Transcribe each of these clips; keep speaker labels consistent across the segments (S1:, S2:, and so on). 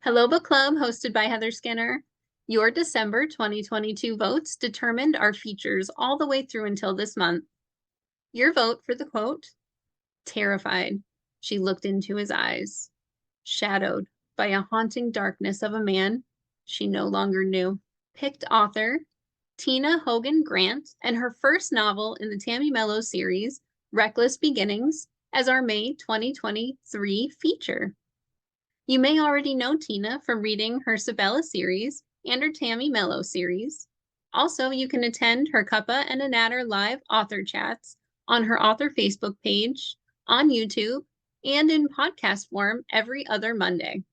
S1: Hello Book Club, hosted by Heather Skinner. Your December 2022 votes determined our features all the way through until this month. Your vote for the quote, terrified, she looked into his eyes, shadowed by a haunting darkness of a man she no longer knew. Picked author, Tina Hogan Grant, and her first novel in the Tammy Mello series, Reckless Beginnings, as our May 2023 feature. You may already know Tina from reading her Sabella series and her Tammy Mello series. Also, you can attend her Cuppa and a Natter live author chats on her author Facebook page, on YouTube, and in podcast form every other Monday.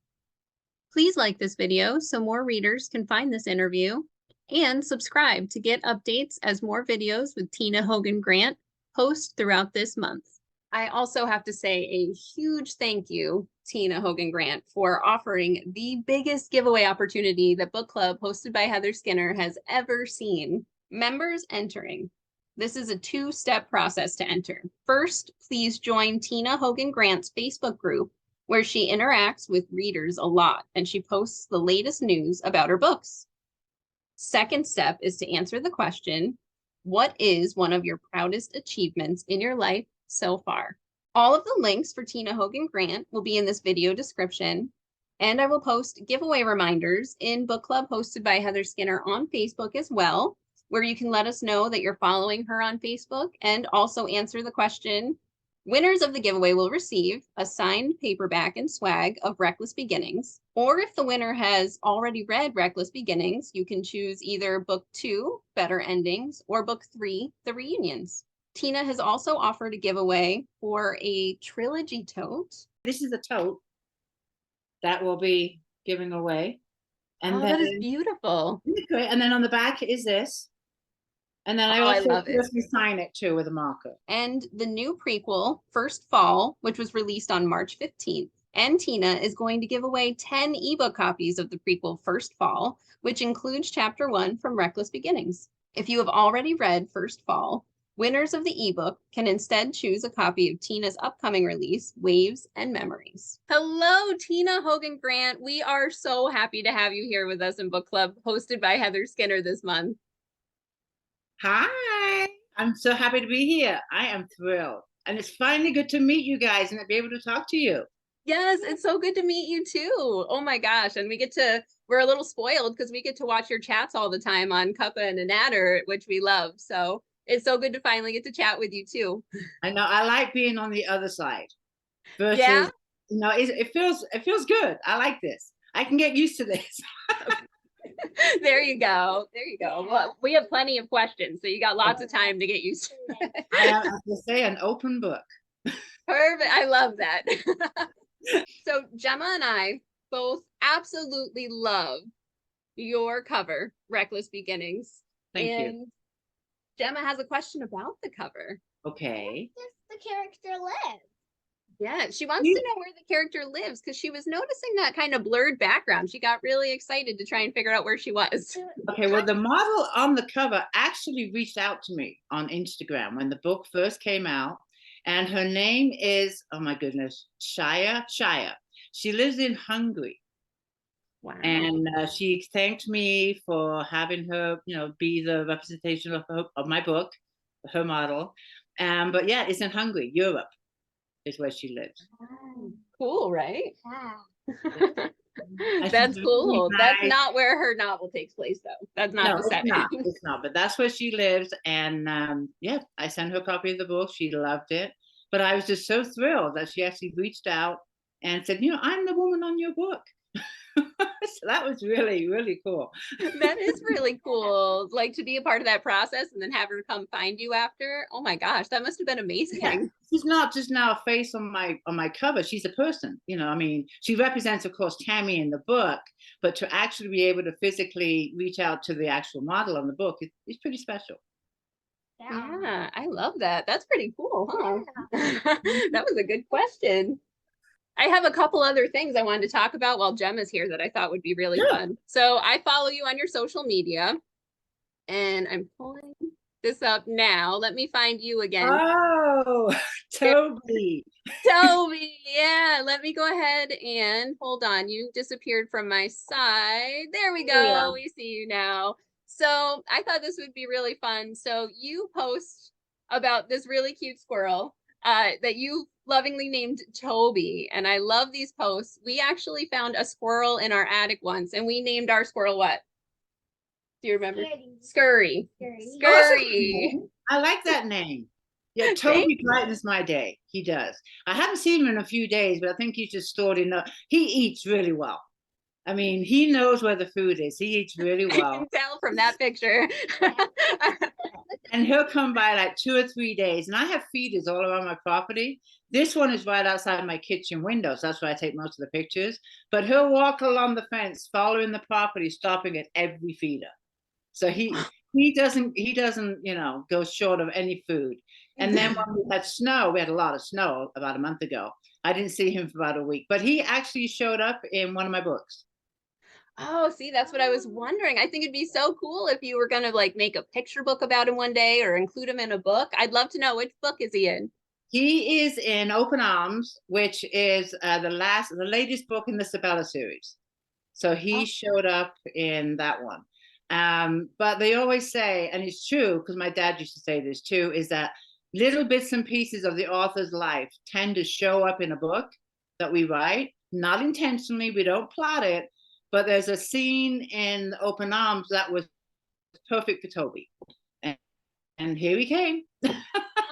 S1: Please like this video so more readers can find this interview, and subscribe to get updates as more videos with Tina Hogan Grant post throughout this month. I also have to say a huge thank you, Tina Hogan Grant, for offering the biggest giveaway opportunity that Book Club, hosted by Heather Skinner, has ever seen. Members entering. This is a two-step process to enter. First, please join Tina Hogan Grant's Facebook group, where she interacts with readers a lot, and she posts the latest news about her books. Second step is to answer the question, what is one of your proudest achievements in your life so far? All of the links for Tina Hogan Grant will be in this video description, and I will post giveaway reminders in Book Club, hosted by Heather Skinner, on Facebook as well, where you can let us know that you're following her on Facebook, and also answer the question. Winners of the giveaway will receive a signed paperback and swag of Reckless Beginnings, or if the winner has already read Reckless Beginnings, you can choose either Book 2, Better Endings, or Book 3, The Reunions. Tina has also offered a giveaway for a trilogy tote.
S2: This is a tote that will be giving away.
S1: And that is beautiful.
S2: And then on the back is this. And then I also sign it too with a marker.
S1: And the new prequel, First Fall, which was released on March 15th. And Tina is going to give away 10 ebook copies of the prequel First Fall, which includes chapter 1 from Reckless Beginnings. If you have already read First Fall, winners of the ebook can instead choose a copy of Tina's upcoming release, Waves and Memories. Hello, Tina Hogan Grant. We are so happy to have you here with us in Book Club, hosted by Heather Skinner this month.
S2: Hi, I'm so happy to be here. I am thrilled. And it's finally good to meet you guys and to be able to talk to you.
S1: Yes, it's so good to meet you too. Oh my gosh. And we're a little spoiled because we get to watch your chats all the time on Cuppa and a Natter, which we love. So it's so good to finally get to chat with you too.
S2: I know, I like being on the other side versus,
S1: yeah.
S2: It feels good. I like this. I can get used to this.
S1: There you go. There you go. Well, we have plenty of questions, so you got lots of time to get used to it.
S2: I have to say, an open book.
S1: Perfect. I love that. So Gemma and I both absolutely love your cover, Reckless Beginnings.
S2: Thank you.
S1: Gemma has a question about the cover.
S2: Okay.
S3: Where does the character live?
S1: Yeah, she wants to know where the character lives because she was noticing that kind of blurred background. She got really excited to try and figure out where she was.
S2: Okay, well, the model on the cover actually reached out to me on Instagram when the book first came out, and her name is, oh my goodness, Shaya. She lives in Hungary.
S1: Wow.
S2: And she thanked me for having her, be the representation of my book, her model. But yeah, it's in Hungary, Europe is where she lives.
S1: Oh, cool, right?
S3: Yeah.
S1: That's cool. That's not where her novel takes place, though. That's not the setting.
S2: It's not, but that's where she lives. And yeah, I sent her a copy of the book. She loved it. But I was just so thrilled that she actually reached out and said, I'm the woman on your book. So that was really, really cool.
S1: That is really cool. Like, to be a part of that process and then have her come find you after. Oh my gosh, that must have been amazing.
S2: Yeah. She's not just now a face on my cover. She's a person. She represents, of course, Tammy in the book, but to actually be able to physically reach out to the actual model on the book is pretty special.
S1: Yeah, I love that. That's pretty cool, huh? Yeah. That was a good question. I have a couple other things I wanted to talk about while Gemma's here that I thought would be really fun. So I follow you on your social media, and I'm pulling this up now. Let me find you again.
S2: Oh, Oh, Toby.
S1: Toby, yeah. Let me go ahead and hold on. You disappeared from my side. There we
S2: There we are.
S1: go. We see you now. So I thought this would be really fun. So you post about this really cute squirrel that you lovingly named Toby. And I love these posts. We actually found a squirrel in our attic once, and we named our squirrel what? Do you remember? Scurry. Scurry.
S2: I like that name. Yeah,
S1: Thank
S2: Toby brightens my day. He does. I haven't seen him in a few days, but I think he's just stored enough. He eats really well. I mean, he knows where the food is. He eats really
S1: I
S2: well.
S1: can tell from that picture.
S2: And he'll come by like 2 or 3 days. And I have feeders all around my property. This one is right outside my kitchen window. So that's where I take most of the pictures. But he'll walk along the fence, following the property, stopping at every feeder. So he doesn't, go short of any food. And then when we had snow, we had a lot of snow about a month ago. I didn't see him for about a week, but he actually showed up in one of my books.
S1: Oh, see, that's what I was wondering. I think it'd be so cool if you were gonna like make a picture book about him one day or include him in a book. I'd love to know, which book is he in?
S2: He is in Open Arms, which is the latest book in the Sabella series. So he showed up in that one. But they always say, and it's true, because my dad used to say this too, is that little bits and pieces of the author's life tend to show up in a book that we write, not intentionally, we don't plot it, but there's a scene in Open Arms that was perfect for Toby. And here he came.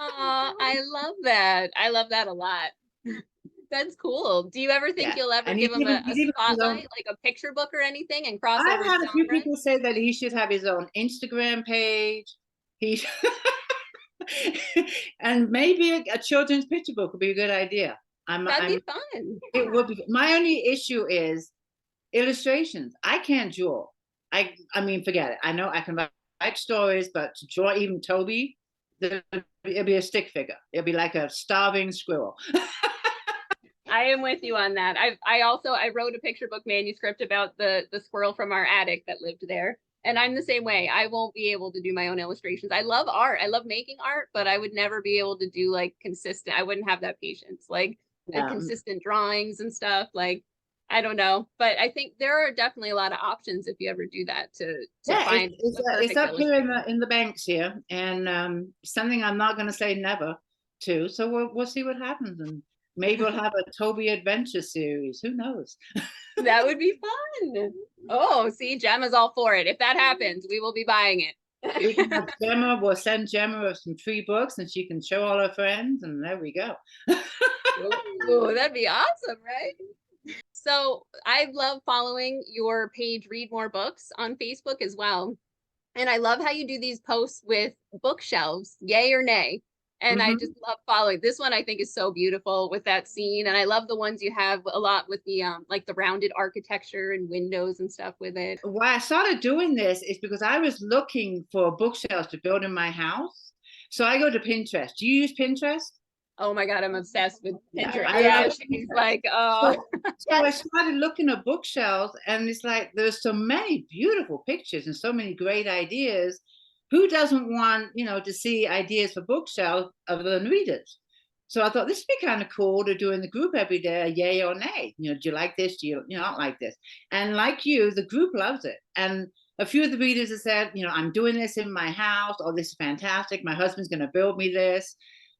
S1: Oh, I love that. I love that a lot. That's cool. Do you ever think you'll ever
S2: And
S1: give him a
S2: he's even
S1: spotlight, like a picture book or anything, and cross
S2: I've
S1: over
S2: had a few
S1: genres?
S2: people say that he should have his own Instagram page. He and maybe a children's picture book would be a good idea.
S1: That'd be fun.
S2: It would be. My only issue is illustrations. I can't draw. I mean, forget it. I know I can write stories, but to draw even Toby, it'll be a stick figure. It'll be like a starving squirrel.
S1: I am with you on that. I wrote a picture book manuscript about the squirrel from our attic that lived there. And I'm the same way. I won't be able to do my own illustrations. I love art. I love making art, but I would never be able to do like consistent. I wouldn't have that patience, like consistent drawings and stuff. Like, I don't know, but I think there are definitely a lot of options if you ever do that to find
S2: it's up here in the banks here, and something I'm not going to say never to. So we'll see what happens, and maybe we'll have a Toby adventure series. Who knows?
S1: That would be fun. Oh, see, Gemma's all for it. If that happens, we will be buying it.
S2: We can have Gemma. We'll send Gemma some free books, and she can show all her friends, and there we go.
S1: Ooh, that'd be awesome, right? So I love following your page, Read More Books, on Facebook as well. And I love how you do these posts with bookshelves, yay or nay. And I just love following this one. I think is so beautiful with that scene. And I love the ones you have a lot with the like the rounded architecture and windows and stuff with it.
S2: Why I started doing this is because I was looking for bookshelves to build in my house. So I go to Pinterest. Do you use Pinterest?
S1: Oh my God, I'm obsessed with Pinterest.
S2: Yeah,
S1: she's like, oh.
S2: So I started looking at bookshelves, and it's like there's so many beautiful pictures and so many great ideas. Who doesn't want, to see ideas for bookshelves other than readers? So I thought this would be kind of cool to do in the group every day, yay or nay. Do you like this? Do you not like this? And like you, the group loves it. And a few of the readers have said, I'm doing this in my house. Oh, this is fantastic. My husband's going to build me this.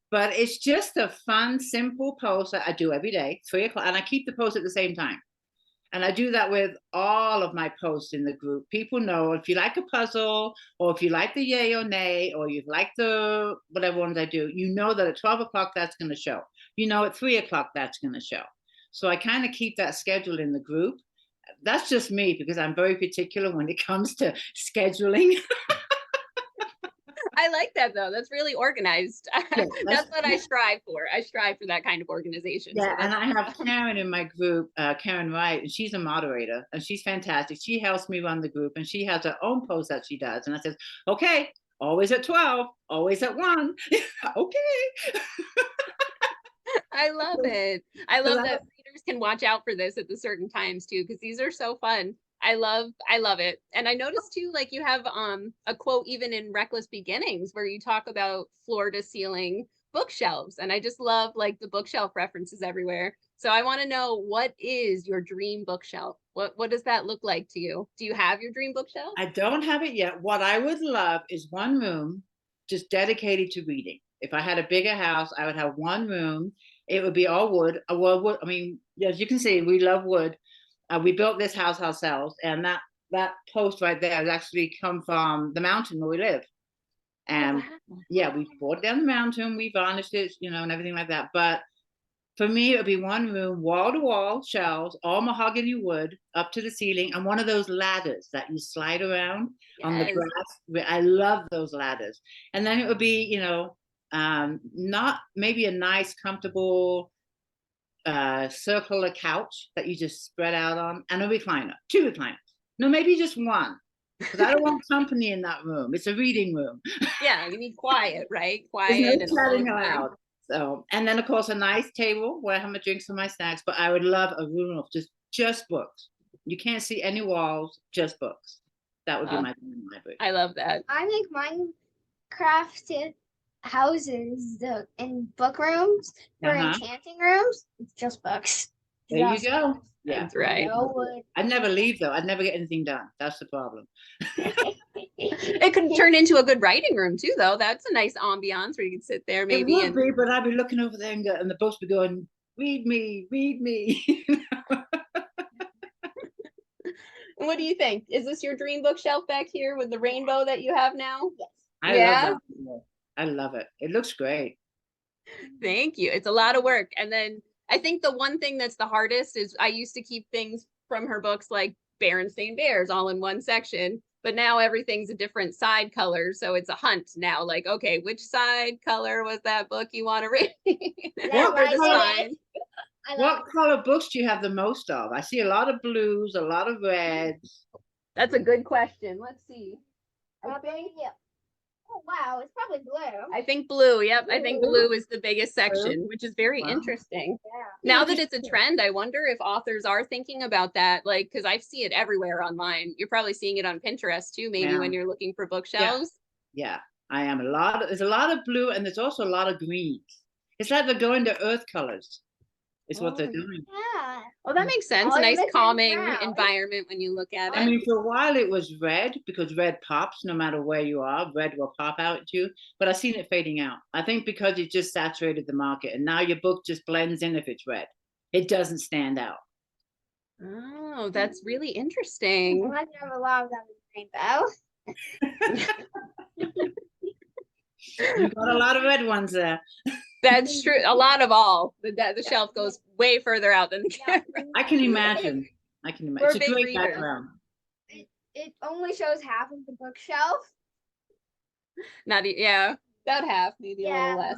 S2: But it's just a fun, simple post that I do every day, 3:00, and I keep the post at the same time. And I do that with all of my posts in the group. People know if you like a puzzle, or if you like the yay or nay, or you like the whatever ones I do, that at 12 o'clock that's going to show. At 3 o'clock that's going to show. So I kind of keep that schedule in the group. That's just me, because I'm very particular when it comes to scheduling.
S1: I like that though. That's really organized. Yeah, that's what I strive for. I strive for that kind of organization.
S2: Yeah, so and I have Karen in my group, Karen Wright, and she's a moderator, and she's fantastic. She helps me run the group, and she has her own post that she does. And I says, okay, always at 12, always at 1. Okay.
S1: I love it. I love that readers can watch out for this at the certain times too, because these are so fun. I love it. And I noticed too, like you have a quote even in Reckless Beginnings where you talk about floor to ceiling bookshelves, and I just love like the bookshelf references everywhere. So I want to know, what is your dream bookshelf? What does that look like to you? Do you have your dream bookshelf?
S2: I don't have it yet. What I would love is one room just dedicated to reading. If I had a bigger house, I would have one room. It would be all wood. Well, wood. I mean, as you can see, we love wood. We built this house ourselves, and that post right there has actually come from the mountain where we live. And yeah, we brought it down the mountain, we varnished it, and everything like that. But for me, it would be one room, wall to wall, shelves, all mahogany wood up to the ceiling, and one of those ladders that you slide around on the grass. I love those ladders. And then it would be, not maybe a nice, comfortable circular couch that you just spread out on, and a recliner, 2 recliners. No, maybe just one. Because I don't want company in that room. It's a reading room.
S1: Yeah, you need quiet, right? Quiet.
S2: There's no chatting aloud. So, and then of course a nice table where I have my drinks and my snacks. But I would love a room of just books. You can't see any walls, just books. That would be my library.
S1: I love that.
S3: I make Minecraft houses in book rooms or enchanting rooms. It's just books.
S2: There you go.
S3: Books.
S2: Yeah,
S1: that's right.
S3: No wood.
S2: I'd never leave though. I'd never get anything done. That's the problem.
S1: It could turn into a good writing room too, though. That's a nice ambiance where you can sit there maybe.
S2: It would be, but I'd be looking over there and the books would be going, read me, read me.
S1: What do you think? Is this your dream bookshelf back here with the rainbow that you have now?
S3: Yes.
S2: I love that. I love it. It looks great.
S1: Thank you. It's a lot of work. And then I think the one thing that's the hardest is I used to keep things from her books like Berenstain Bears all in one section, but now everything's a different side color. So it's a hunt now. Like, okay, which side color was that book you want to read?
S2: What color books do you have the most of? I see a lot of blues, a lot of reds.
S1: That's a good question. Let's see.
S3: Oh wow, it's probably blue.
S1: I think blue. Yep, I think blue is the biggest section, which is very interesting.
S3: Yeah.
S1: Now that it's a trend, I wonder if authors are thinking about that, like, because I see it everywhere online. You're probably seeing it on Pinterest too, maybe when you're looking for bookshelves.
S2: Yeah, I am. There's a lot of blue, and there's also a lot of greens. It's like they're going to earth colors. It's what they're doing.
S3: Yeah.
S1: Well, that makes sense. A nice calming environment when you look at it.
S2: I mean, for a while it was red, because red pops no matter where you are. Red will pop out at you. But I've seen it fading out. I think because it just saturated the market, and now your book just blends in if it's red. It doesn't stand out.
S1: Oh, that's really interesting.
S3: I have a lot of them in rainbow.
S2: You've got a lot of red ones there.
S1: That's true. A lot of all. The shelf goes way further out than the camera.
S2: I can imagine. It's a great background.
S3: It only shows half of the bookshelf.
S1: Not about half, maybe a little less.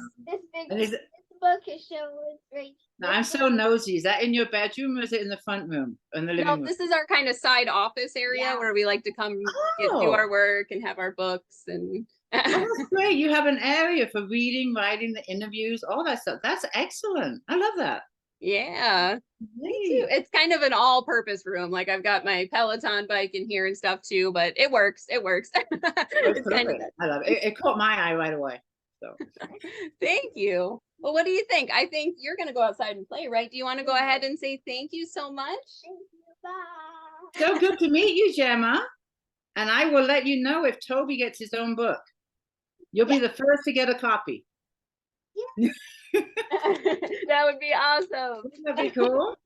S3: This book is shown right.
S2: Now, I'm so nosy. Is that in your bedroom, or is it in the front room, in the living room?
S1: This is our kind of side office area where we like to come do our work and have our books and.
S2: Oh, that's great. You have an area for reading, writing, the interviews, all that stuff. That's excellent. I love that.
S1: Yeah. It's kind of an all-purpose room. Like I've got my Peloton bike in here and stuff too, but it works. It's kind of
S2: I love it. It caught my eye right away. So
S1: thank you. Well, what do you think? I think you're going to go outside and play, right? Do you want to go ahead and say thank you so much?
S3: Thank you. Bye.
S2: So good to meet you, Gemma. And I will let you know if Toby gets his own book. You'll be the first to get a copy.
S3: Yeah.
S1: That would be awesome.
S2: That'd be cool.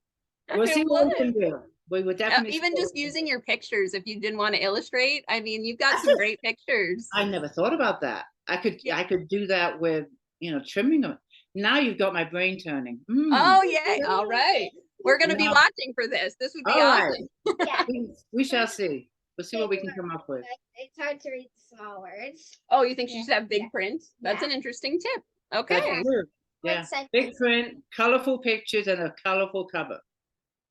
S2: We'll see what we can do. We would definitely
S1: even just using your pictures if you didn't want to illustrate. I mean, you've got some great pictures.
S2: I never thought about that. I could do that with trimming them. Now you've got my brain turning.
S1: Oh yeah. All right. We're gonna be watching for this. This would be awesome.
S3: Yeah.
S2: We shall see. We'll see what we can come up with.
S3: It's hard to read the small words.
S1: Oh, you think she should have big print? That's an interesting tip. Okay.
S2: Yeah. Big print, colorful pictures, and a colorful cover.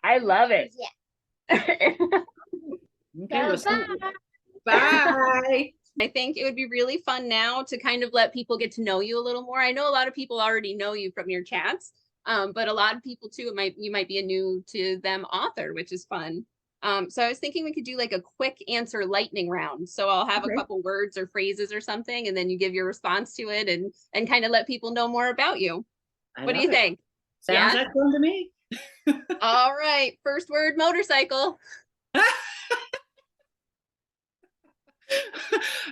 S1: I love it.
S3: Yeah.
S2: Okay, we'll see. Bye.
S1: I think it would be really fun now to kind of let people get to know you a little more. I know a lot of people already know you from your chats, but a lot of people too, you might be a new to them author, which is fun. So I was thinking we could do like a quick answer lightning round. So I'll have a
S2: Okay.
S1: couple words or phrases or something, and then you give your response to it and kind of let people know more about you.
S2: I
S1: What do
S2: love
S1: you
S2: it.
S1: think?
S2: Sounds
S1: Yeah?
S2: like fun to me.
S1: All right. First word, motorcycle.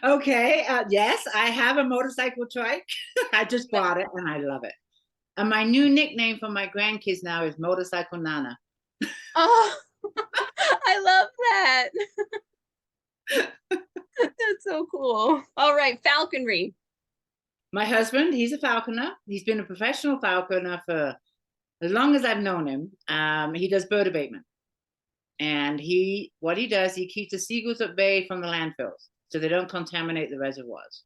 S2: Okay. Yes, I have a motorcycle trike. I just bought it and I love it. And my new nickname for my grandkids now is Motorcycle Nana.
S1: Oh, I love that. That's so cool. All right, falconry.
S2: My husband, he's a falconer. He's been a professional falconer for as long as I've known him. He does bird abatement. And what he does, he keeps the seagulls at bay from the landfills so they don't contaminate the reservoirs.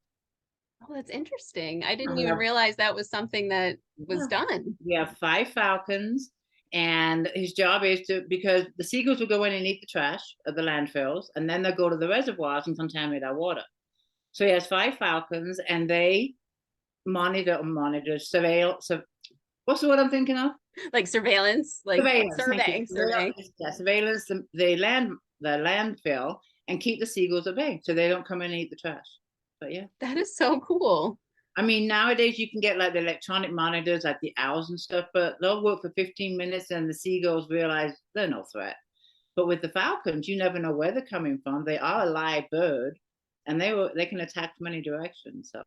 S1: Oh, that's interesting. I didn't
S2: I
S1: even
S2: have,
S1: realize that was something that was
S2: yeah.
S1: done.
S2: We have 5 falcons, and his job is because the seagulls will go in and eat the trash of the landfills, and then they'll go to the reservoirs and contaminate our water. So he has 5 falcons, and they monitor, surveil. So what's the word I'm thinking of?
S1: Like surveillance, like
S2: Surveillance.
S1: surveying.
S2: Yeah, surveillance. The landfill, and keep the seagulls at bay so they don't come in and eat the trash. But yeah.
S1: That is so cool.
S2: I mean, nowadays you can get like the electronic monitors, like the owls and stuff, but they'll work for 15 minutes and the seagulls realize they're no threat. But with the falcons, you never know where they're coming from. They are a live bird, and they can attack from any direction. So,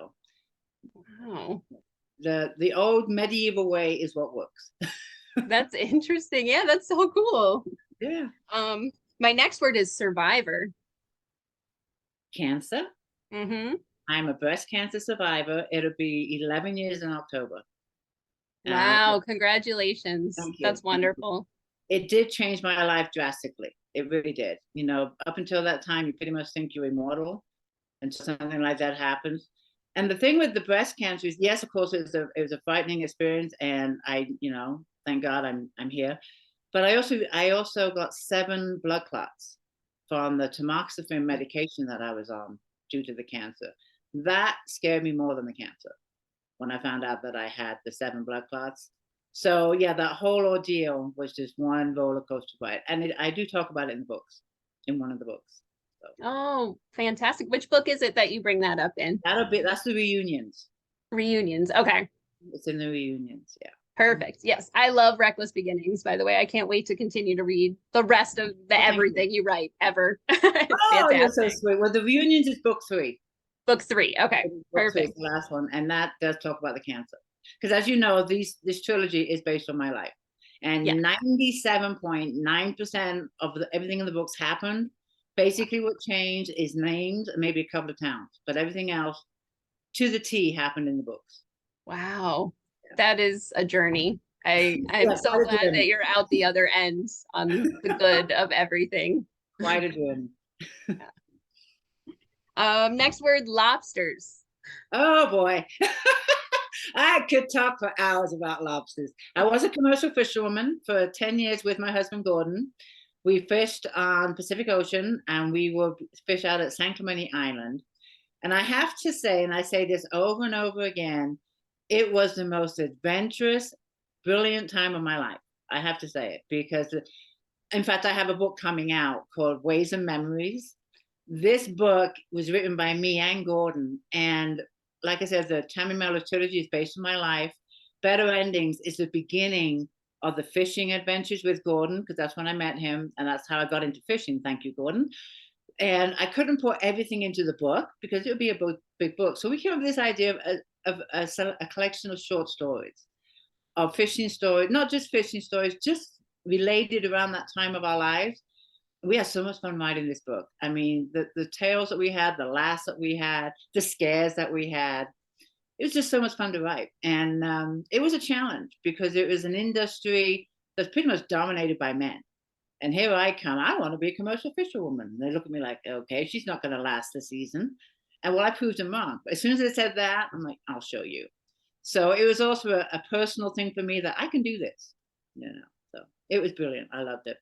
S1: Wow,
S2: the old medieval way is what works.
S1: that's interesting. Yeah, that's so cool.
S2: Yeah.
S1: My next word is survivor.
S2: Cancer.
S1: Mm-hmm.
S2: I'm a breast cancer survivor. It'll be 11 years in October.
S1: Wow, congratulations.
S2: Thank you.
S1: That's wonderful.
S2: It did change my life drastically. It really did. You know, up until that time, you pretty much think you're immortal until something like that happens. And the thing with the breast cancer is, yes, of course, it was a frightening experience, and thank God I'm here. But I also got 7 blood clots from the tamoxifen medication that I was on due to the cancer. That scared me more than the cancer when I found out that I had the 7 blood clots. So yeah, that whole ordeal was just one roller coaster ride, and I do talk about it in the books, in one of the books. So.
S1: Oh, fantastic. Which book is it that you bring that up in?
S2: That's the reunions.
S1: Reunions. Okay.
S2: It's in the reunions, yeah.
S1: Perfect. Yes. I love Reckless Beginnings, by the way. I can't wait to continue to read the rest of the everything you write ever.
S2: Oh, you're so sweet. Well, the reunions is book 3.
S1: Book 3. Okay. Perfect.
S2: The last one. And that does talk about the cancer. Because as you know, this trilogy is based on my life. And 97.9% of everything in the books happened. Basically what changed is names and maybe a couple of towns. But everything else to the T happened in the books.
S1: Wow. That is a journey. I'm so glad that you're out the other end on the good of everything.
S2: Quite a journey.
S1: Next word, lobsters.
S2: Oh boy. I could talk for hours about lobsters. I was a commercial fisherwoman for 10 years with my husband, Gordon. We fished on Pacific Ocean, and we would fish out at San Clemente Island. And I have to say, and I say this over and over again, it was the most adventurous, brilliant time of my life. I have to say it, because in fact, I have a book coming out called Ways and Memories. This book was written by me and Gordon. And like I said, the Tammy Mellor trilogy is based on my life. Better Endings is the beginning of the fishing adventures with Gordon, because that's when I met him, and that's how I got into fishing. Thank you, Gordon. And I couldn't put everything into the book because it would be a big book. So we came up with this idea of a collection of short stories, of fishing stories, not just fishing stories, just related around that time of our lives. We had so much fun writing this book. I mean, the tales that we had, the laughs that we had, the scares that we had. It was just so much fun to write. And it was a challenge because it was an industry that's pretty much dominated by men. And here I come, I want to be a commercial fisherwoman. And they look at me like, okay, she's not going to last the season. And well, I proved them wrong. But as soon as they said that, I'm like, I'll show you. So it was also a personal thing for me that I can do this, So it was brilliant. I loved it.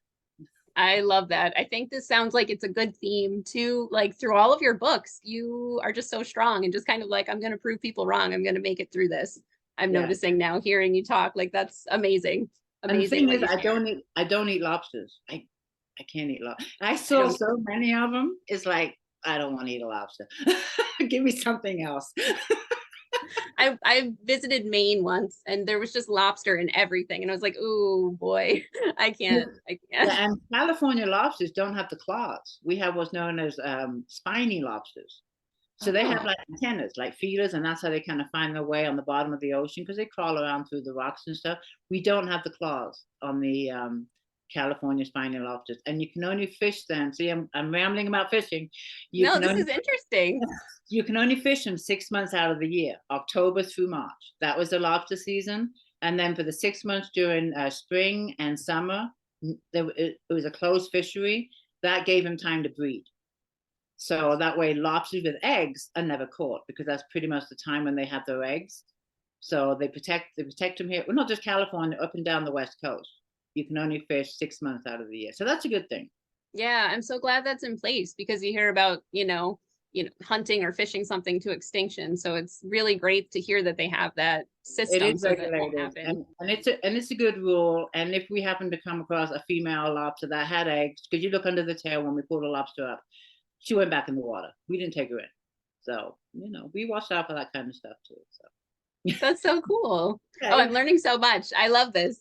S1: I love that. I think this sounds like it's a good theme too. Like through all of your books, you are just so strong and just kind of like, I'm going to prove people wrong. I'm going to make it through this. I'm noticing now, hearing you talk, like that's amazing.
S2: And the thing is, I don't eat lobsters. I can't eat lobster. I saw so many of them. It's like, I don't want to eat a lobster. Give me something else.
S1: I visited Maine once and there was just lobster in everything. And I was like, oh boy, I can't.
S2: Yeah, and California lobsters don't have the claws. We have what's known as spiny lobsters. So they have like antennas, like feelers, and that's how they kind of find their way on the bottom of the ocean because they crawl around through the rocks and stuff. We don't have the claws on the California spiny lobsters, and you can only fish them. See, I'm rambling about fishing.
S1: This is interesting.
S2: You can only fish them 6 months out of the year, October through March. That was the lobster season, and then for the 6 months during spring and summer, it was a closed fishery. That gave them time to breed. So that way lobsters with eggs are never caught because that's pretty much the time when they have their eggs. So they protect them here. Well, not just California, up and down the West Coast. You can only fish 6 months out of the year. So that's a good thing.
S1: Yeah, I'm so glad that's in place because you hear about, hunting or fishing something to extinction. So it's really great to hear that they have that system.
S2: It is
S1: so
S2: regulated, and it's a good rule. And if we happen to come across a female lobster that had eggs, because you look under the tail when we pull the lobster up, she went back in the water. We didn't take her in. So, we watched out for that kind of stuff too. So
S1: that's so cool.
S2: Okay.
S1: Oh, I'm learning so much. I love this.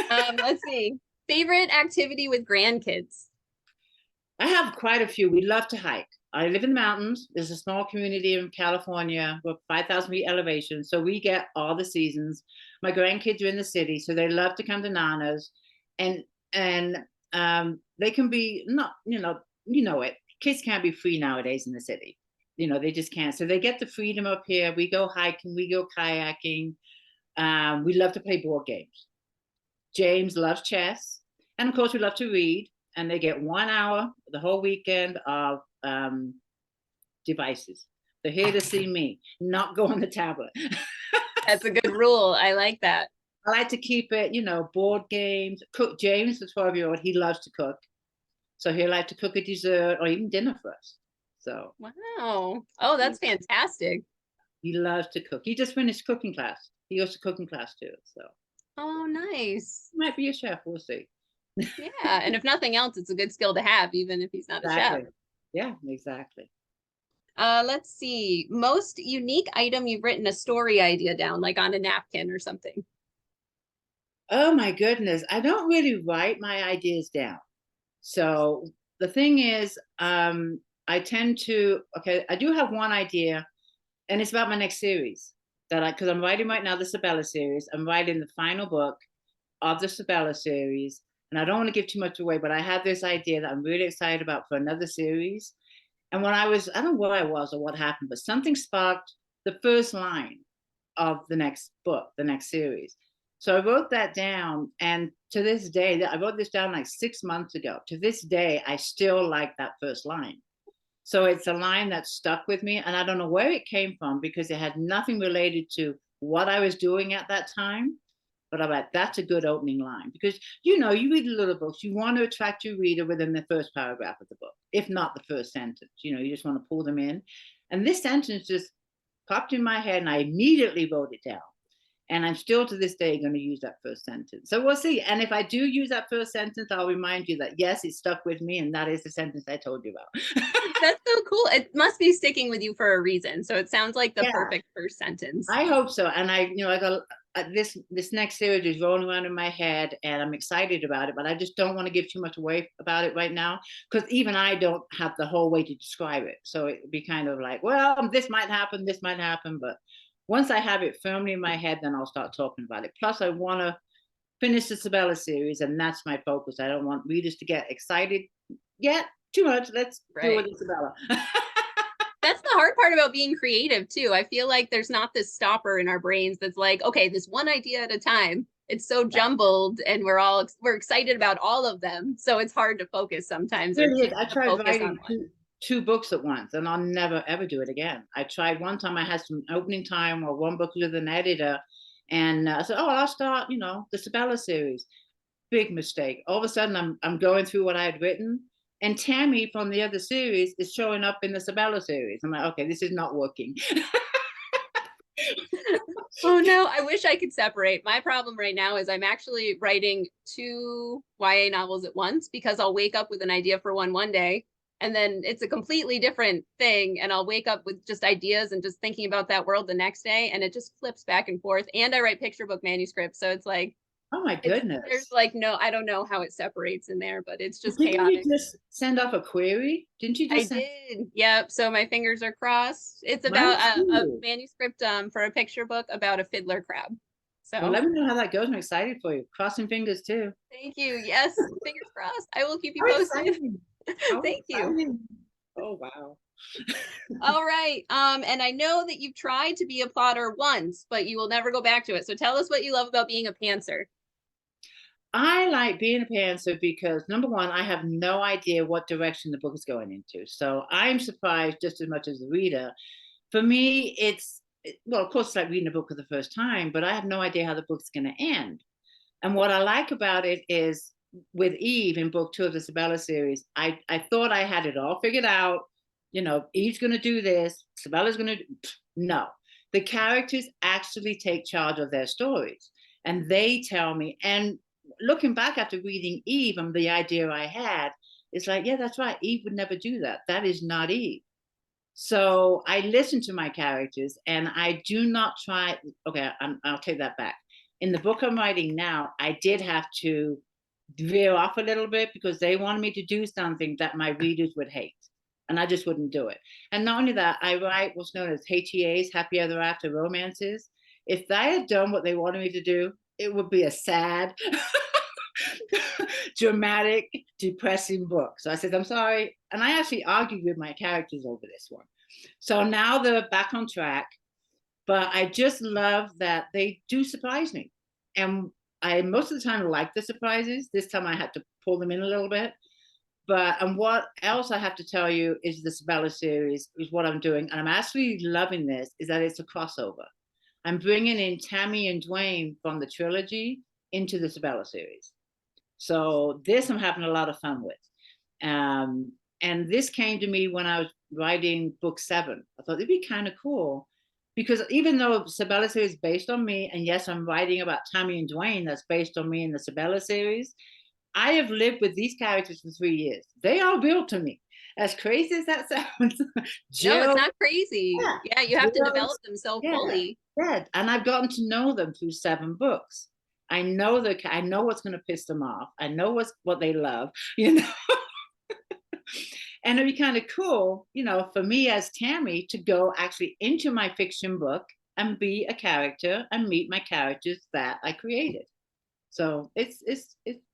S1: Let's see. Favorite activity with grandkids?
S2: I have quite a few. We love to hike. I live in the mountains. There's a small community in California with 5,000 feet elevation. So we get all the seasons. My grandkids are in the city, so they love to come to Nana's. And they can be not, it. Kids can't be free nowadays in the city. They just can't. So they get the freedom up here. We go hiking, we go kayaking. We love to play board games. James loves chess. And of course, we love to read. And they get 1 hour the whole weekend of devices. They're here to see me, not go on the tablet.
S1: That's a good rule. I like that.
S2: I like to keep it, board games. Cook. James, the 12-year-old, he loves to cook. So he'll like to cook a dessert or even dinner for us. So
S1: wow. Oh, that's fantastic.
S2: He loves to cook. He just finished cooking class. He goes to cooking class too. So
S1: oh, nice.
S2: He might be a chef. We'll see.
S1: Yeah, and if nothing else, it's a good skill to have, even if he's not a chef.
S2: Yeah, exactly.
S1: Let's see. Most unique item you've written a story idea down, like on a napkin or something.
S2: Oh my goodness. I don't really write my ideas down. So the thing is, I tend to, I do have one idea, and it's about my next series because I'm writing right now the Sabella series. I'm writing the final book of the Sabella series. And I don't want to give too much away, but I have this idea that I'm really excited about for another series. And when I don't know where I was or what happened, but something sparked the first line of the next book, the next series. So I wrote that down. And to this day, I wrote this down like 6 months ago. To this day, I still like that first line. So it's a line that stuck with me. And I don't know where it came from because it had nothing related to what I was doing at that time. But I'm like, that's a good opening line because, you read little books, you want to attract your reader within the first paragraph of the book, if not the first sentence. You just want to pull them in. And this sentence just popped in my head and I immediately wrote it down. And I'm still to this day going to use that first sentence. So we'll see. And if I do use that first sentence, I'll remind you that, yes, it stuck with me. And that is the sentence I told you about.
S1: That's so cool. It must be sticking with you for a reason. So it sounds like the perfect first sentence.
S2: I hope so. And I got this next series is rolling around in my head and I'm excited about it, but I just don't want to give too much away about it right now because even I don't have the whole way to describe it. So it'd be kind of like, well, this might happen. But once I have it firmly in my head, then I'll start talking about it. Plus, I want to finish the Sabella series, and that's my focus. I don't want readers to get excited yet too much. Let's do it with Sabella.
S1: That's the hard part about being creative too. I feel like there's not this stopper in our brains that's like, okay, this one idea at a time. It's so jumbled and we're excited about all of them. So it's hard to focus sometimes.
S2: I tried writing two books at once and I'll never ever do it again. I tried one time, I had some opening time or one book with an editor and I said, I'll start, the Sabella series. Big mistake. All of a sudden I'm going through what I had written. And Tammy from the other series is showing up in the Sabella series. I'm like, okay, this is not working.
S1: Oh no, I wish I could separate. My problem right now is I'm actually writing 2 YA novels at once because I'll wake up with an idea for one day and then it's a completely different thing and I'll wake up with just ideas and just thinking about that world the next day and it just flips back and forth. And I write picture book manuscripts, so it's like
S2: Oh my
S1: there's
S2: goodness.
S1: like no, I don't know how it separates in there, but it's just
S2: Didn't you
S1: chaotic.
S2: just send off a query? Didn't you
S1: I
S2: just send?
S1: did. Yep. So my fingers are crossed. It's
S2: Mine
S1: about a
S2: too.
S1: manuscript for a picture book about a fiddler crab.
S2: Well,
S1: So
S2: let me know how that goes. I'm excited for you. Crossing fingers too.
S1: thank you. Yes, fingers crossed. I will keep you
S2: How
S1: posted.
S2: exciting. How
S1: Thank you.
S2: exciting. Oh, wow.
S1: All right. And I know that you've tried to be a plotter once, but you will never go back to it. So tell us what you love about being a pantser.
S2: I like being a pantser because number one, I have no idea what direction the book is going into. So I'm surprised just as much as the reader. For me, well, of course, it's like reading a book for the first time, but I have no idea how the book's going to end. And what I like about it is with Eve in book 2 of the Sabella series, I thought I had it all figured out. You know, Eve's going to do this, Sabella's going to. No, the characters actually take charge of their stories and they tell me. And looking back after reading Eve and the idea I had, it's like, yeah, that's right. Eve would never do that. That is not Eve. So I listen to my characters and I do not try. Okay, I'll take that back. In the book I'm writing now, I did have to veer off a little bit because they wanted me to do something that my readers would hate. And I just wouldn't do it. And not only that, I write what's known as HEAs, happy ever after romances. If I had done what they wanted me to do, it would be a sad, dramatic, depressing book. So I said, I'm sorry. And I actually argued with my characters over this one. So now they're back on track. But I just love that they do surprise me. And I most of the time like the surprises. This time I had to pull them in a little bit. And what else I have to tell you is the Sabella series is what I'm doing. And I'm actually loving this, is that it's a crossover. I'm bringing in Tammy and Dwayne from the trilogy into the Sabella series. So this I'm having a lot of fun with. And this came to me when I was writing book 7. I thought it'd be kind of cool because even though Sabella series is based on me, and yes, I'm writing about Tammy and Dwayne that's based on me in the Sabella series, I have lived with these characters for 3 years. They are real to me. As crazy as that sounds,
S1: No, it's
S2: Jill,
S1: not crazy. Yeah, you have to develop them so fully.
S2: yeah, and I've gotten to know them through 7 books. I know what's going to piss them off. I know what they love, you know. And it'd be kind of cool, you know, for me as Tammy to go actually into my fiction book and be a character and meet my characters that I created. So it's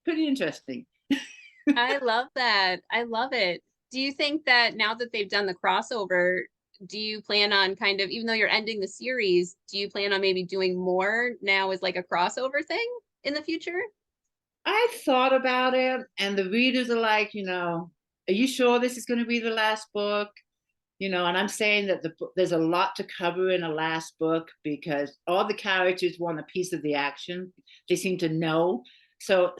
S2: pretty interesting.
S1: I love that. I love it. Do you think that now that they've done the crossover, do you plan on kind of, even though you're ending the series, do you plan on maybe doing more now as like a crossover thing in the future?
S2: I thought about it, and the readers are like, you know, are you sure this is going to be the last book? You know, and I'm saying that there's a lot to cover in a last book because all the characters want a piece of the action. They seem to know. So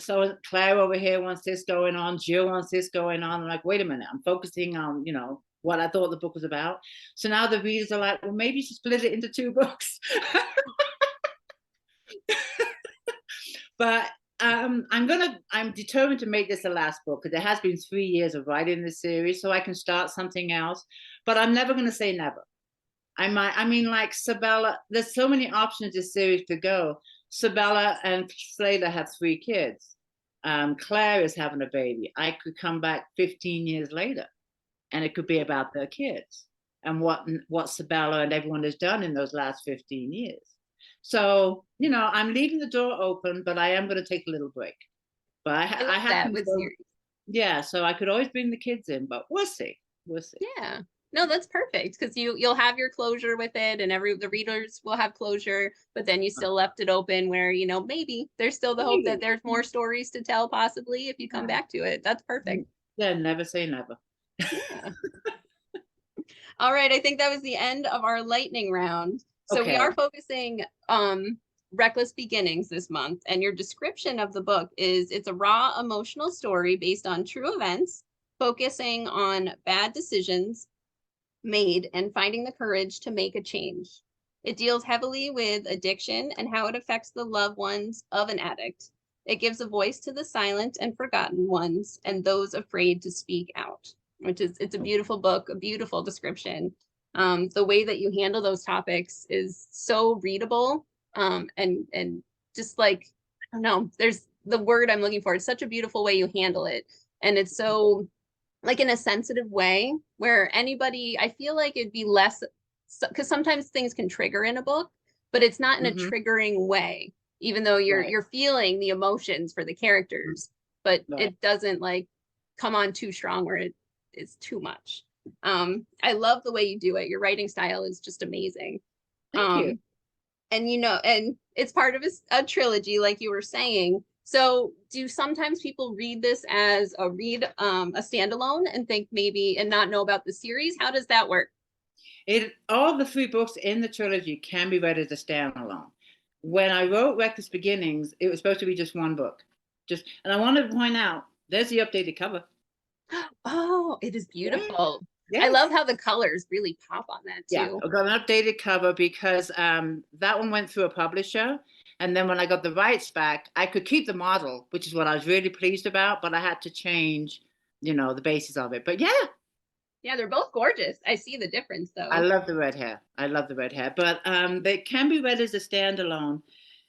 S2: Claire over here wants this going on. Jill wants this going on. I'm like, wait a minute, I'm focusing on, you know, what I thought the book was about. So now the readers are like, well, maybe you should split it into 2 books. But I'm determined to make this the last book because there has been 3 years of writing this series, so I can start something else. But I'm never going to say never. I mean, like Sabella, there's so many options this series to go. Sabella and Slater have 3 kids. Claire is having a baby. I could come back 15 years later, and it could be about their kids and what Sabella and everyone has done in those last 15 years. So, you know, I'm leaving the door open, but I am going to take a little break. But I have
S1: that with series.
S2: Yeah, so I could always bring the kids in, but we'll see. We'll see.
S1: Yeah. No, that's perfect because you'll have your closure with it and the readers will have closure, but then you still left it open where, you know, maybe there's still the hope that there's more stories to tell possibly if you come back to it. That's perfect.
S2: Yeah, never say never.
S1: Yeah. All right, I think that was the end of our lightning round. So we are focusing Reckless Beginnings this month, and your description of the book is it's a raw emotional story based on true events, focusing on bad decisions made and finding the courage to make a change. It deals heavily with addiction and how it affects the loved ones of an addict. It gives a voice to the silent and forgotten ones and those afraid to speak out, it's a beautiful book, a beautiful description. The way that you handle those topics is so readable, and just like, I don't know, there's the word I'm looking for. It's such a beautiful way you handle it. And it's so like in a sensitive way where anybody, I feel like it'd be less, because sometimes things can trigger in a book, but it's not in a triggering way, even though you're feeling the emotions for the characters, but it doesn't like come on too strong where it is too much. I love the way you do it. Your writing style is just amazing.
S2: Thank you.
S1: And and it's part of a trilogy, like you were saying. So do sometimes people read this as a standalone and think maybe and not know about the series? How does that work?
S2: All the 3 books in the trilogy can be read as a standalone. When I wrote Reckless Beginnings, it was supposed to be just one book. And I wanted to point out, there's the updated cover.
S1: Oh, it is beautiful. Yes. I love how the colors really pop on that too.
S2: Yeah, I got an updated cover because that one went through a publisher. And then when I got the rights back, I could keep the model, which is what I was really pleased about, but I had to change, the basis of it. But
S1: yeah, they're both gorgeous. I see the difference though.
S2: I love the red hair. But they can be read as a standalone.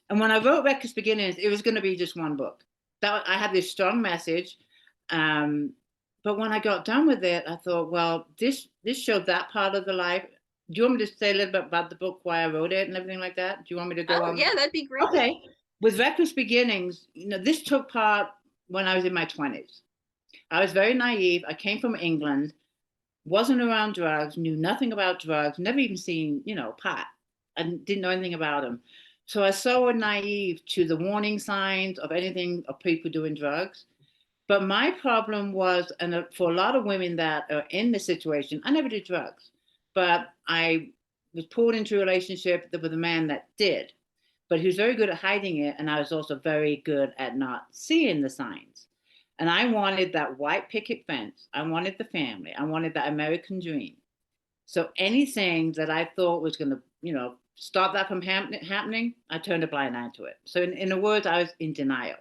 S2: And when I wrote Reckless Beginnings, it was going to be just one book. I had this strong message. But when I got done with it, I thought, well, this showed that part of the life. Do you want me to say a little bit about the book, why I wrote it and everything like that? Do you want me to go on?
S1: Yeah, that'd be great.
S2: Okay. With Reckless Beginnings, this took part when I was in my 20s. I was very naive. I came from England, wasn't around drugs, knew nothing about drugs, never even seen, pot. I didn't know anything about them. So I was so naive to the warning signs of anything of people doing drugs. But my problem was, and for a lot of women that are in this situation, I never did drugs, but I was pulled into a relationship with a man that did, but he was very good at hiding it. And I was also very good at not seeing the signs. And I wanted that white picket fence. I wanted the family. I wanted that American dream. So anything that I thought was going to, stop that from happening, I turned a blind eye to it. So in the words, I was in denial.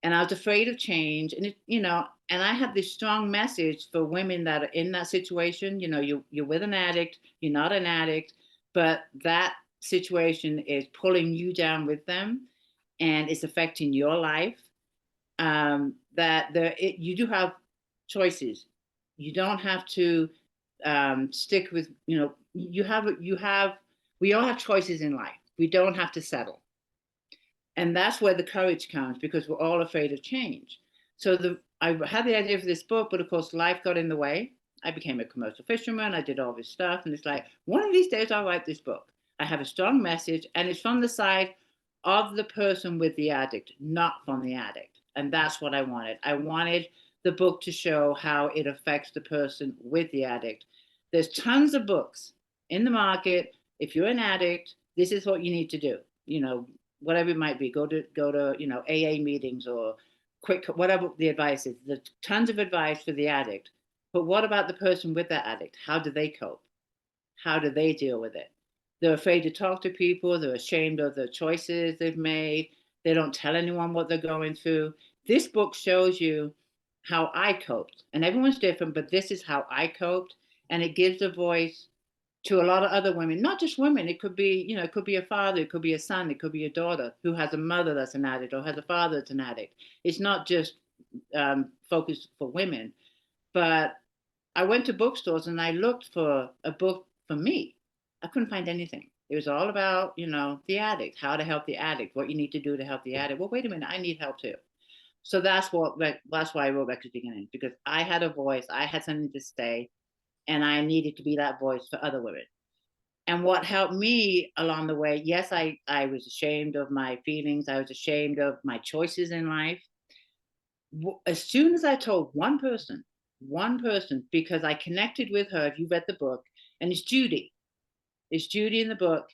S2: And I was afraid of change. And, and I had this strong message for women that are in that situation. You're with an addict, you're not an addict, but that situation is pulling you down with them and it's affecting your life. You do have choices. You don't have to stick with, we all have choices in life. We don't have to settle. And that's where the courage comes, because we're all afraid of change. So I had the idea for this book, but of course life got in the way. I became a commercial fisherman. I did all this stuff. And it's like, one of these days I'll write this book. I have a strong message, and it's from the side of the person with the addict, not from the addict. And that's what I wanted. I wanted the book to show how it affects the person with the addict. There's tons of books in the market. If you're an addict, this is what you need to do. Whatever it might be, go to AA meetings or whatever the advice is. There's tons of advice for the addict. But what about the person with that addict? How do they cope? How do they deal with it? They're afraid to talk to people. They're ashamed of the choices they've made. They don't tell anyone what they're going through. This book shows you how I coped. And everyone's different, but this is how I coped. And it gives a voice to a lot of other women, not just women. It could be, it could be a father, it could be a son, it could be a daughter who has a mother that's an addict or has a father that's an addict. It's not just focused for women. But I went to bookstores and I looked for a book for me. I couldn't find anything. It was all about, the addict, how to help the addict, what you need to do to help the addict. Well, wait a minute, I need help too. So that's why I wrote Reckless Beginnings, because I had a voice, I had something to say, and I needed to be that voice for other women. And what helped me along the way, yes, I was ashamed of my feelings. I was ashamed of my choices in life. As soon as I told one person, because I connected with her, if you read the book, and it's Judy. It's Judy in the book.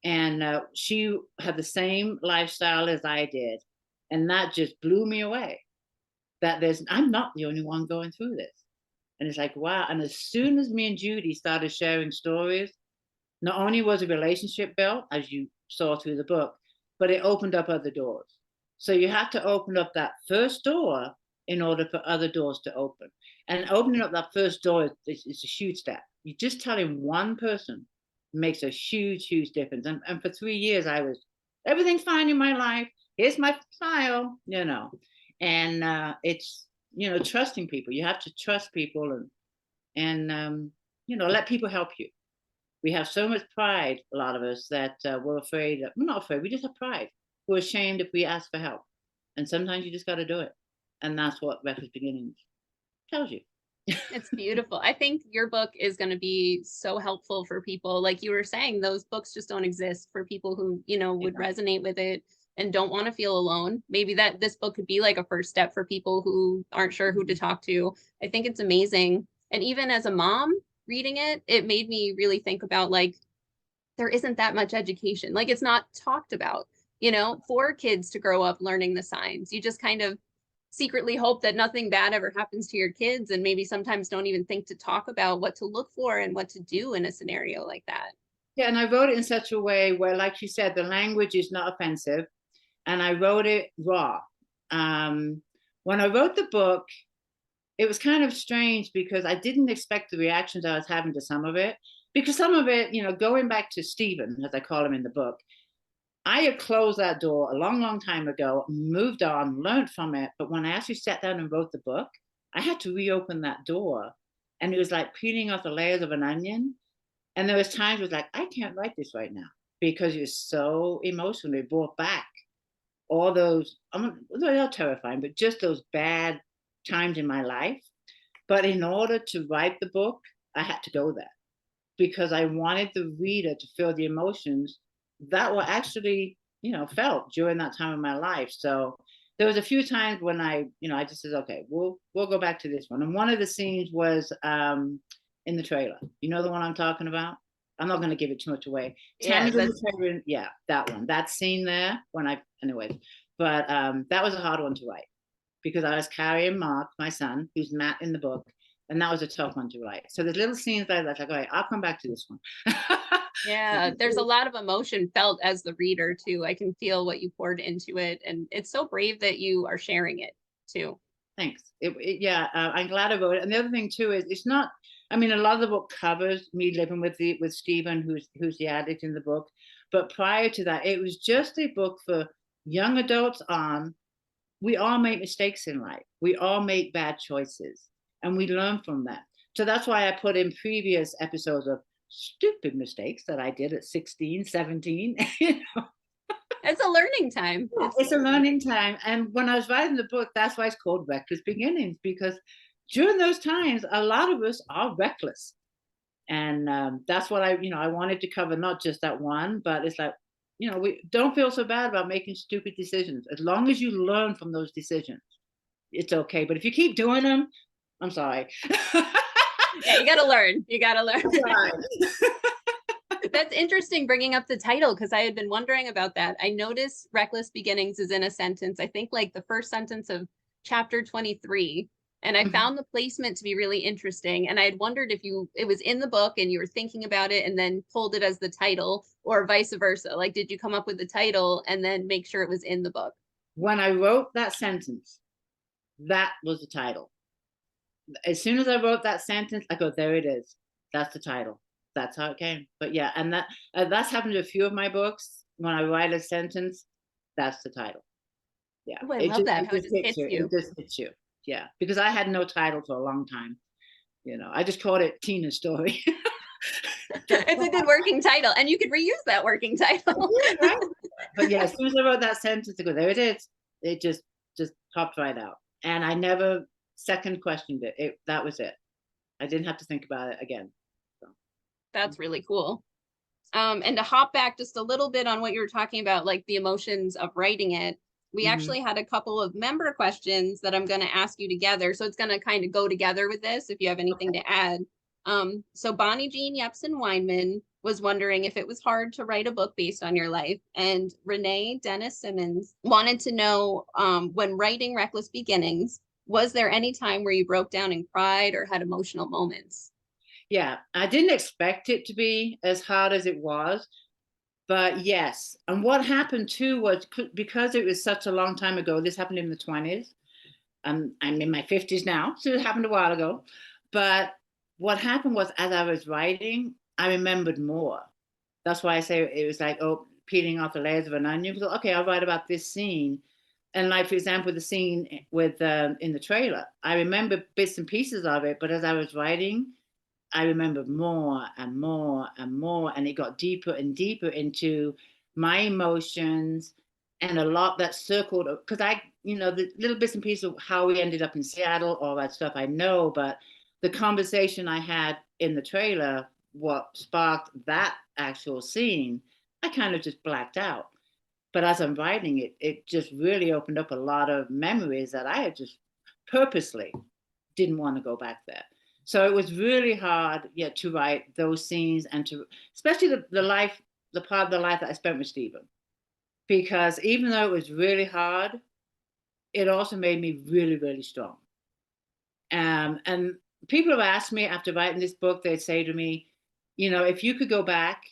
S2: And she had the same lifestyle as I did. And that just blew me away. I'm not the only one going through this. And it's like, wow. And as soon as me and Judy started sharing stories, Not only was a relationship built, as you saw through the book, but it opened up other doors. So you have to open up that first door in order for other doors to open. And opening up that first door is a huge step. You just telling one person makes a huge, huge difference. And for 3 years, I was, everything's fine in my life. Here's my smile, you know. And it's, you know, trusting people. You have to trust people and you know, let people help you. We have so much pride, a lot of us, that we're afraid. We're not afraid. We just have pride. We're ashamed if we ask for help. And sometimes you just got to do it. And that's what Reckless Beginnings tells you.
S1: It's beautiful. I think your book is going to be so helpful for people. Like you were saying, those books just don't exist for people who, you know, would resonate with it and don't want to feel alone. Maybe that this book could be like a first step for people who aren't sure who to talk to. I think it's amazing. And even as a mom reading it, it made me really think about, like, there isn't that much education. Like, it's not talked about, you know, for kids to grow up learning the signs. You just kind of secretly hope that nothing bad ever happens to your kids, and maybe sometimes don't even think to talk about what to look for and what to do in a scenario like that.
S2: Yeah, and I wrote it in such a way where, like you said, the language is not offensive, and I wrote it raw. When I wrote the book, it was kind of strange because I didn't expect the reactions I was having to some of it, because some of it, you know, going back to Stephen, as I call him in the book, I had closed that door a long, long time ago, moved on, learned from it. But when I actually sat down and wrote the book, I had to reopen that door. And it was like peeling off the layers of an onion. And there was times where it was like, I can't write this right now because it's so emotionally brought back all those, they're not terrifying, but just those bad times in my life. But in order to write the book, I had to go there because I wanted the reader to feel the emotions that were actually, you know, felt during that time of my life. So there was a few times when I just said, okay, we'll go back to this one. And one of the scenes was in the trailer. You know the one I'm talking about? I'm not going to give it too much away.
S1: Yeah,
S2: Yeah, that one. That scene there. Anyway, but that was a hard one to write because I was carrying Mark, my son, who's Matt in the book, and that was a tough one to write. So there's little scenes like that, like, all right, I'll come back to this one.
S1: Yeah, there's a lot of emotion felt as the reader too. I can feel what you poured into it, and it's so brave that you are sharing it too.
S2: Thanks. I'm glad I wrote it. And the other thing too is it's not. I mean, a lot of the book covers me living with Stephen, who's the addict in the book. But prior to that, it was just a book for young adults on. We all make mistakes in life. We all make bad choices, and we learn from them. So that's why I put in previous episodes of stupid mistakes that I did at 16, 17. You know?
S1: It's a learning time.
S2: It's a learning time. And when I was writing the book, that's why it's called Reckless Beginnings, because during those times, a lot of us are reckless. And that's what I wanted to cover, not just that one, but it's like, you know, we don't feel so bad about making stupid decisions. As long as you learn from those decisions, it's okay. But if you keep doing them, I'm sorry.
S1: Yeah, you got to learn. You got to learn. That's interesting bringing up the title, because I had been wondering about that. I noticed Reckless Beginnings is in a sentence, I think like the first sentence of chapter 23. And I found the placement to be really interesting. And I had wondered if it was in the book and you were thinking about it and then pulled it as the title, or vice versa. Like, did you come up with the title and then make sure it was in the book?
S2: When I wrote that sentence, that was the title. As soon as I wrote that sentence, I go, there it is. That's the title. That's how it came. But yeah, and that's happened to a few of my books. When I write a sentence, that's the title. Yeah.
S1: Oh, I love that. How it just hits you.
S2: It just hits you. Yeah. Because I had no title for a long time. You know, I just called it Tina's Story.
S1: It's a good working title. And you could reuse that working title.
S2: Yeah, right? But yeah, as soon as I wrote that sentence, I go, there it is. It just popped right out. And I never second questioned it. That was it. I didn't have to think about it again. So.
S1: That's really cool. And to hop back just a little bit on what you were talking about, like the emotions of writing it, we actually had a couple of member questions that I'm going to ask you together. So it's going to kind of go together with this if you have anything to add. So Bonnie Jean Yepson Weinman was wondering if it was hard to write a book based on your life. And Renee Dennis Simmons wanted to know, when writing Reckless Beginnings, was there any time where you broke down and cried or had emotional moments?
S2: Yeah, I didn't expect it to be as hard as it was, but yes. And what happened too was because it was such a long time ago, this happened in the 20s. I'm in my 50s now, so it happened a while ago. But what happened was, as I was writing, I remembered more. That's why I say it was like, oh, peeling off the layers of an onion. So, okay, I'll write about this scene. And like, for example, the scene with in the trailer, I remember bits and pieces of it, but as I was writing, I remembered more and more and more, and it got deeper and deeper into my emotions and a lot that circled because the little bits and pieces of how we ended up in Seattle, all that stuff I know, but the conversation I had in the trailer, what sparked that actual scene, I kind of just blacked out. But as I'm writing it, it just really opened up a lot of memories that I had just purposely didn't want to go back there. So it was really hard, yeah, to write those scenes and to, especially the part of the life that I spent with Stephen. Because even though it was really hard, it also made me really, really strong. And people have asked me after writing this book, they'd say to me, if you could go back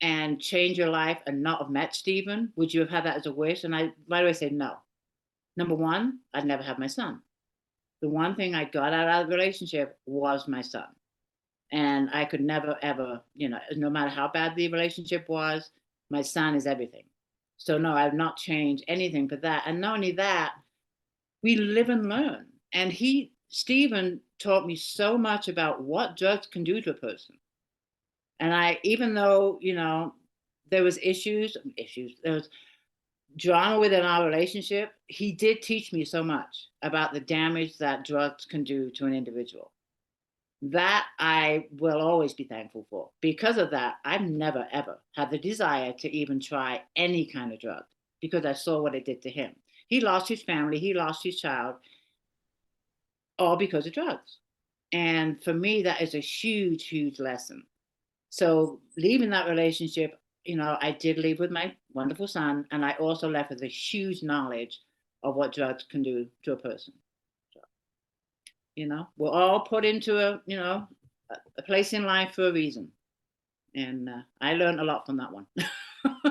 S2: and change your life and not have met Stephen, would you have had that as a wish? And I right away say no. Number one, I'd never have my son. The one thing I got out of the relationship was my son. And I could never, ever, no matter how bad the relationship was, my son is everything. So no, I've not changed anything for that. And not only that, we live and learn. And Stephen taught me so much about what drugs can do to a person. And even though, there was there was drama within our relationship, he did teach me so much about the damage that drugs can do to an individual. That I will always be thankful for. Because of that, I've never, ever had the desire to even try any kind of drug because I saw what it did to him. He lost his family, he lost his child, all because of drugs. And for me, that is a huge, huge lesson. So leaving that relationship, I did leave with my wonderful son, and I also left with a huge knowledge of what drugs can do to a person. So, we're all put into a place in life for a reason. And I learned a lot from that one.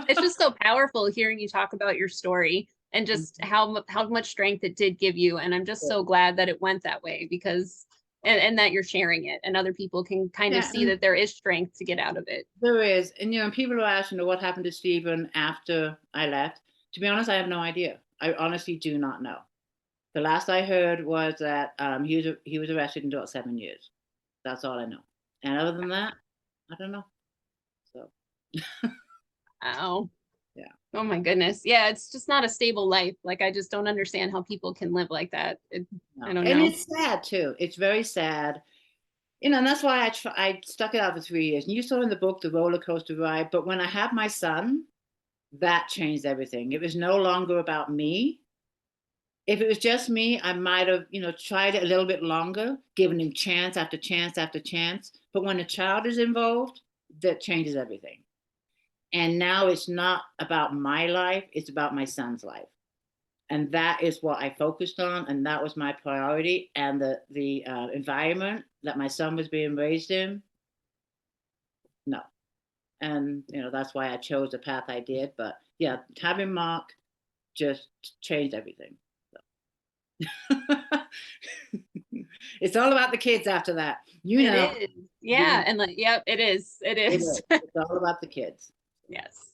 S1: It's just so powerful hearing you talk about your story and just how much strength it did give you. And I'm just so glad that it went that way because and that you're sharing it and other people can kind of see that there is strength to get out of it.
S2: There is. And people are asking, what happened to Stephen after I left? To be honest, I have no idea. I honestly do not know. The last I heard was that he was arrested and got 7 years. That's all I know. And other than that, I don't know. So.
S1: Wow.
S2: Yeah.
S1: Oh my goodness. Yeah, it's just not a stable life. Like I just don't understand how people can live like that.
S2: No.
S1: I don't know.
S2: And it's sad too. It's very sad. And that's why I stuck it out for 3 years. And you saw in the book the roller coaster ride. But when I had my son, that changed everything. It was no longer about me. If it was just me, I might have, tried it a little bit longer, given him chance after chance after chance. But when a child is involved, that changes everything. And now it's not about my life, it's about my son's life. And that is what I focused on, and that was my priority. And the environment that my son was being raised in, no. And that's why I chose the path I did. But yeah, having Mark just changed everything. So. It's all about the kids after that.
S1: It is. Yeah, and yep, it is. It is.
S2: It's all about the kids.
S1: Yes.